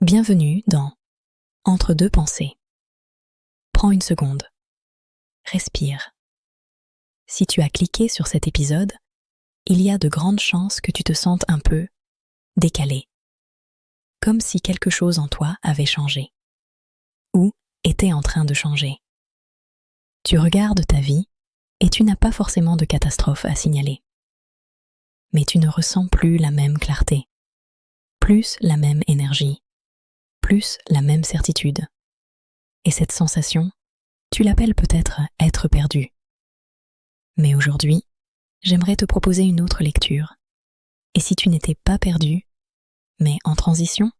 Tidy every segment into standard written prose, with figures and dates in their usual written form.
Bienvenue dans Entre deux pensées. Prends une seconde. Respire. Si tu as cliqué sur cet épisode, il y a de grandes chances que tu te sentes un peu décalé, comme si quelque chose en toi avait changé, ou était en train de changer. Tu regardes ta vie et tu n'as pas forcément de catastrophe à signaler. Mais tu ne ressens plus la même clarté, plus la même énergie, plus la même certitude. Et cette sensation, tu l'appelles peut-être être perdu. Mais aujourd'hui, j'aimerais te proposer une autre lecture. Et si tu n'étais pas perdu, mais en transition?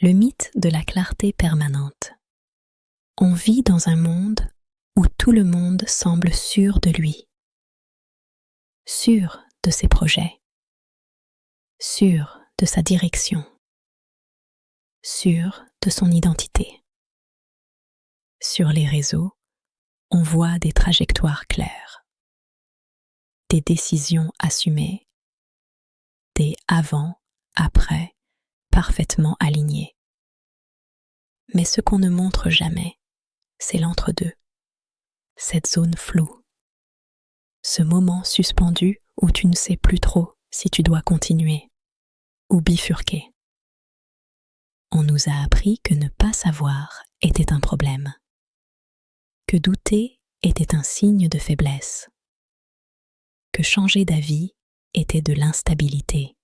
Le mythe de la clarté permanente. On vit dans un monde où tout le monde semble sûr de lui, sûr de ses projets, sûr de sa direction, sûr de son identité. Sur les réseaux, on voit des trajectoires claires, des décisions assumées, des avant, après, parfaitement alignés. Mais ce qu'on ne montre jamais, c'est l'entre-deux, cette zone floue, ce moment suspendu où tu ne sais plus trop si tu dois continuer ou bifurquer. On nous a appris que ne pas savoir était un problème, que douter était un signe de faiblesse, que changer d'avis était de l'instabilité,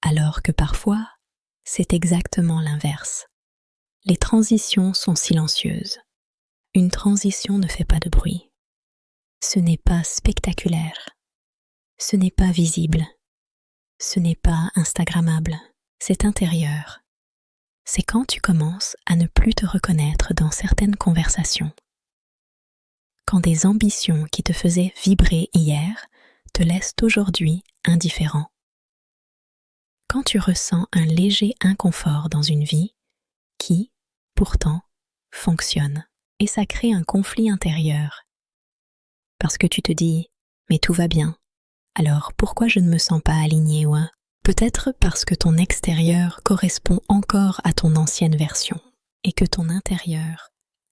alors que parfois, c'est exactement l'inverse. Les transitions sont silencieuses. Une transition ne fait pas de bruit. Ce n'est pas spectaculaire. Ce n'est pas visible. Ce n'est pas instagrammable. C'est intérieur. C'est quand tu commences à ne plus te reconnaître dans certaines conversations. Quand des ambitions qui te faisaient vibrer hier te laissent aujourd'hui indifférent. Quand tu ressens un léger inconfort dans une vie qui, pourtant, fonctionne. Et ça crée un conflit intérieur. Parce que tu te dis « mais tout va bien, alors pourquoi je ne me sens pas aligné ?» ou peut-être parce que ton extérieur correspond encore à ton ancienne version et que ton intérieur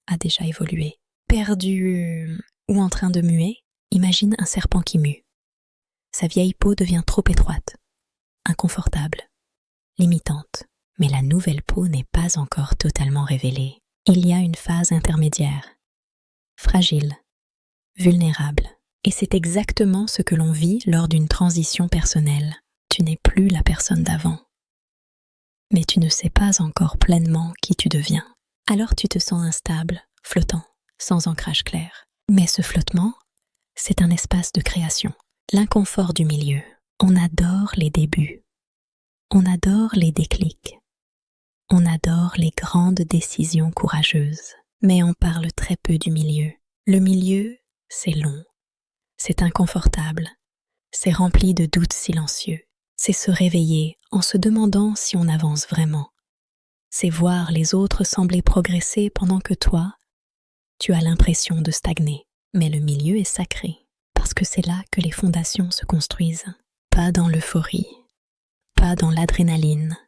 a déjà évolué. Perdu ou en train de muer, imagine un serpent qui mue. Sa vieille peau devient trop étroite, inconfortable, limitante. Mais la nouvelle peau n'est pas encore totalement révélée. Il y a une phase intermédiaire, fragile, vulnérable. Et c'est exactement ce que l'on vit lors d'une transition personnelle. Tu n'es plus la personne d'avant. Mais tu ne sais pas encore pleinement qui tu deviens. Alors tu te sens instable, flottant, sans ancrage clair. Mais ce flottement, c'est un espace de création. L'inconfort du milieu. On adore les débuts. On adore les déclics. On adore les grandes décisions courageuses, mais on parle très peu du milieu. Le milieu, c'est long, c'est inconfortable, c'est rempli de doutes silencieux. C'est se réveiller en se demandant si on avance vraiment. C'est voir les autres sembler progresser pendant que toi, tu as l'impression de stagner. Mais le milieu est sacré, parce que c'est là que les fondations se construisent. Pas dans l'euphorie, pas dans l'adrénaline,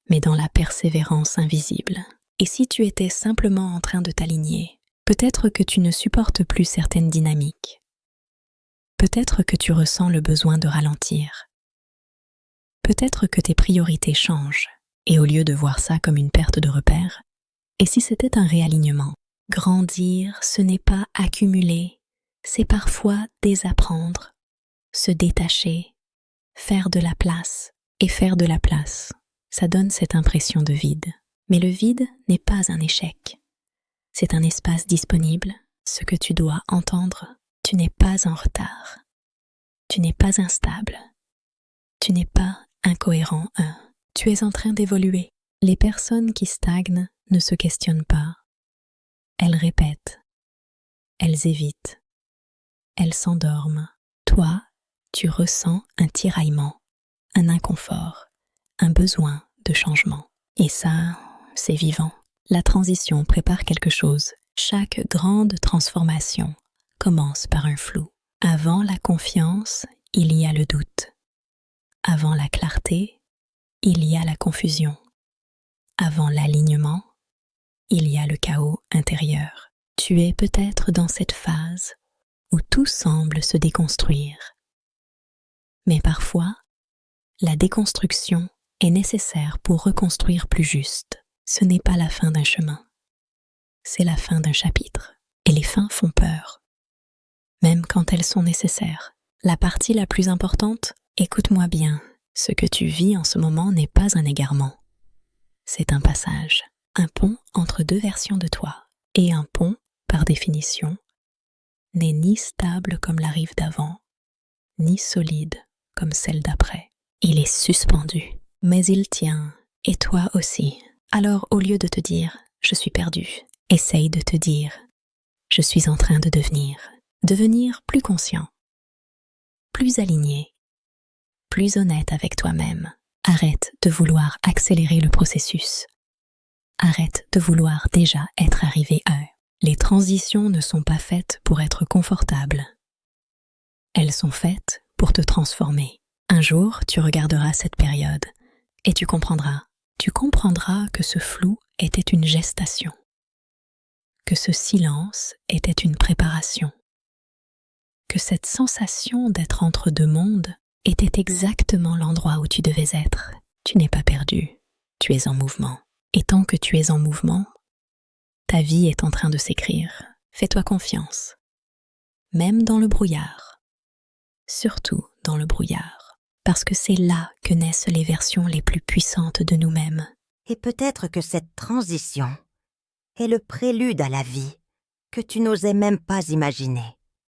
mais dans la persévérance invisible. Et si tu étais simplement en train de t'aligner, peut-être que tu ne supportes plus certaines dynamiques. Peut-être que tu ressens le besoin de ralentir. Peut-être que tes priorités changent, et au lieu de voir ça comme une perte de repère, et si c'était un réalignement? Grandir, ce n'est pas accumuler, c'est parfois désapprendre, se détacher, faire de la place, et faire de la place. Ça donne cette impression de vide. Mais le vide n'est pas un échec. C'est un espace disponible. Ce que tu dois entendre, tu n'es pas en retard. Tu n'es pas instable. Tu n'es pas incohérent. Tu es en train d'évoluer. Les personnes qui stagnent ne se questionnent pas. Elles répètent. Elles évitent. Elles s'endorment. Toi, tu ressens un tiraillement, un inconfort, un besoin de changement. Et ça, c'est vivant. La transition prépare quelque chose. Chaque grande transformation commence par un flou. Avant la confiance, il y a le doute. Avant la clarté, il y a la confusion. Avant l'alignement, il y a le chaos intérieur. Tu es peut-être dans cette phase où tout semble se déconstruire. Mais parfois, la déconstruction est nécessaire pour reconstruire plus juste. Ce n'est pas la fin d'un chemin, c'est la fin d'un chapitre. Et les fins font peur, même quand elles sont nécessaires. La partie la plus importante, écoute-moi bien, ce que tu vis en ce moment n'est pas un égarement. C'est un passage, un pont entre deux versions de toi. Et un pont, par définition, n'est ni stable comme la rive d'avant, ni solide comme celle d'après. Il est suspendu, mais il tient, et toi aussi. Alors au lieu de te dire « je suis perdu », essaye de te dire « je suis en train de devenir plus conscient, plus aligné, plus honnête avec toi-même. » Arrête de vouloir accélérer le processus. Arrête de vouloir déjà être arrivé à eux. Les transitions ne sont pas faites pour être confortables. Elles sont faites pour te transformer. Un jour, tu regarderas cette période et tu comprendras que ce flou était une gestation, que ce silence était une préparation, que cette sensation d'être entre deux mondes était exactement l'endroit où tu devais être. Tu n'es pas perdu, tu es en mouvement. Et tant que tu es en mouvement, ta vie est en train de s'écrire. Fais-toi confiance, même dans le brouillard. Surtout dans le brouillard, parce que c'est là que naissent les versions les plus puissantes de nous-mêmes. Et peut-être que cette transition est le prélude à la vie que tu n'osais même pas imaginer.